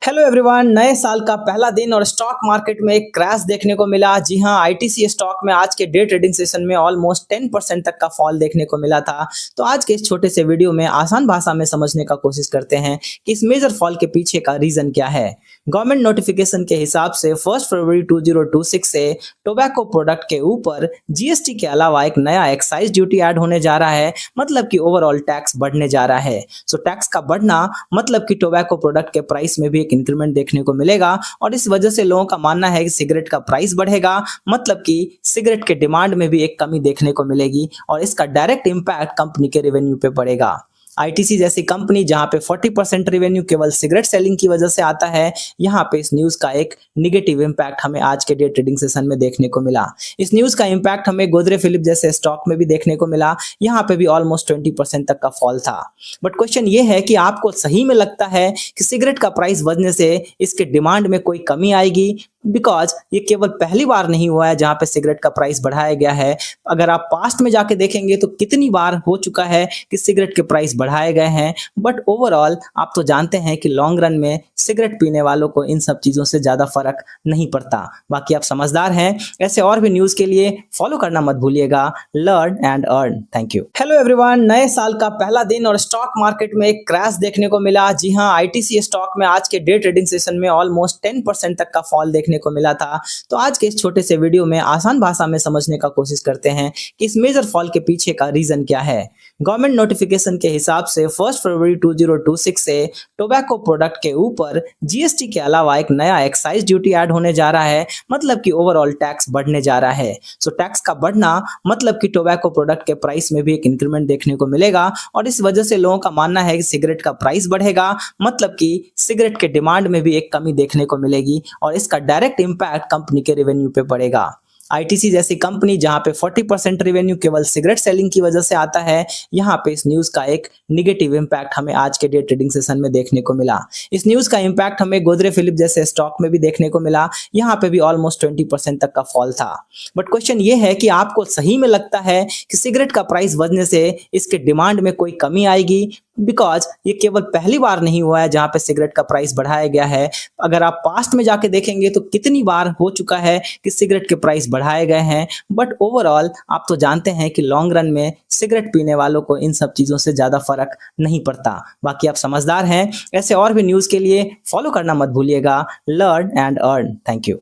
Hello everyone, नए साल का पहला दिन और स्टॉक मार्केट में एक क्रैश देखने को मिला। जी हां, आईटीसी स्टॉक में आज के डे ट्रेडिंग सेशन में ऑलमोस्ट 10% तक का फॉल देखने को मिला था। तो आज के इस छोटे से वीडियो में आसान भाषा में समझने का कोशिश करते हैं कि इस मेजर फॉल के पीछे का रीजन क्या है। गवर्नमेंट नोटिफिकेशन के हिसाब से 1 फरवरी 2026 से टोबैको प्रोडक्ट के ऊपर जीएसटी के अलावा एक नया एक्साइज ड्यूटी ऐड होने जा रहा है, मतलब कि ओवरऑल टैक्स बढ़ने जा रहा है। सो टैक्स का बढ़ना मतलब कि टोबैको प्रोडक्ट के प्राइस में भी एक इंक्रीमेंट देखने को मिलेगा और इस वजह से लोगों का मानना है कि सिगरेट का प्राइस बढ़ेगा, मतलब कि सिगरेट के डिमांड में भी एक कमी देखने को मिलेगी और इसका डायरेक्ट इंपैक्ट कंपनी के रेवेन्यू पे पड़ेगा। आईटीसी जैसी कंपनी जहां पे 40% रेवेन्यू केवल सिगरेट सेलिंग की वजह से आता है, यहां पे इस न्यूज का एक निगेटिव इंपैक्ट हमें आज के डे ट्रेडिंग सेशन में देखने को मिला। इस न्यूज का इंपैक्ट हमें गोदरेज फिलिप जैसे स्टॉक में भी देखने को मिला। यहां पे भी ऑलमोस्ट 20% तक का फॉल था। बट क्वेश्चन ये है कि आपको सही में लगता है कि सिगरेट का प्राइस बढ़ने से इसके डिमांड में कोई कमी आएगी? बिकॉज ये केवल पहली बार नहीं हुआ है जहां पे सिगरेट का प्राइस बढ़ाया गया है। अगर आप पास्ट में जाके देखेंगे तो कितनी बार हो चुका है कि सिगरेट के प्राइस बढ़ाए गए हैं। बट ओवरऑल आप तो जानते हैं कि लॉन्ग रन में सिगरेट पीने वालों को इन सब चीजों से ज्यादा फर्क नहीं पड़ता। बाकी आप समझदार हैं। ऐसे और भी न्यूज के लिए फॉलो करना मत भूलिएगा। Learn and earn. Thank you. Hello everyone, नए साल का पहला दिन और स्टॉक मार्केट में एक क्रैश देखने को मिला। जी हां, आईटीसी स्टॉक में आज के डे ट्रेडिंग सेशन में ऑलमोस्ट 10% तक का फॉल देखने को मिला था। तो आज के इस छोटे से वीडियो में आसान भाषा में समझने का कोशिश करते हैं कि इस मेजर फॉल के पीछे का रीजन क्या है। गवर्नमेंट नोटिफिकेशन के हिसाब से 1 फरवरी 2026 से टोबैको प्रोडक्ट के ऊपर जीएसटी के अलावा एक नया एक्साइज ड्यूटी ऐड होने जा रहा है, मतलब कि ओवरऑल टैक्स बढ़ने जा रहा है। सो टैक्स का बढ़ना मतलब कि टोबैको प्रोडक्ट के प्राइस में भी एक इंक्रीमेंट देखने को मिलेगा और इस वजह से लोगों का मानना है कि सिगरेट का प्राइस बढ़ेगा, मतलब कि सिगरेट के डिमांड में भी एक कमी देखने को मिलेगी और इसका डायरेक्ट इंपैक्ट कंपनी के रेवेन्यू पे पड़ेगा। आईटीसी जैसी कंपनी जहां पे 40% रेवेन्यू केवल सिगरेट सेलिंग की वजह से आता है, यहां पे इस न्यूज का एक निगेटिव इंपैक्ट हमें आज के डे ट्रेडिंग सेशन में देखने को मिला। इस न्यूज का इंपैक्ट हमें गोदरेज फिलिप जैसे स्टॉक में भी देखने को मिला। यहां पे भी ऑलमोस्ट 20% तक का फॉल था। बट क्वेश्चन ये है कि आपको सही में लगता है कि सिगरेट का प्राइस बढ़ने से इसके डिमांड में कोई कमी आएगी? बिकॉज ये केवल पहली बार नहीं हुआ है जहां पे सिगरेट का प्राइस बढ़ाया गया है। अगर आप पास्ट में जाके देखेंगे तो कितनी बार हो चुका है कि सिगरेट के प्राइस बढ़ाए गए हैं। बट ओवरऑल आप तो जानते हैं कि लॉन्ग रन में सिगरेट पीने वालों को इन सब चीजों से ज्यादा फर्क नहीं पड़ता। बाकी आप समझदार हैं। ऐसे और भी न्यूज के लिए फॉलो करना मत भूलिएगा। Learn and earn. Thank you.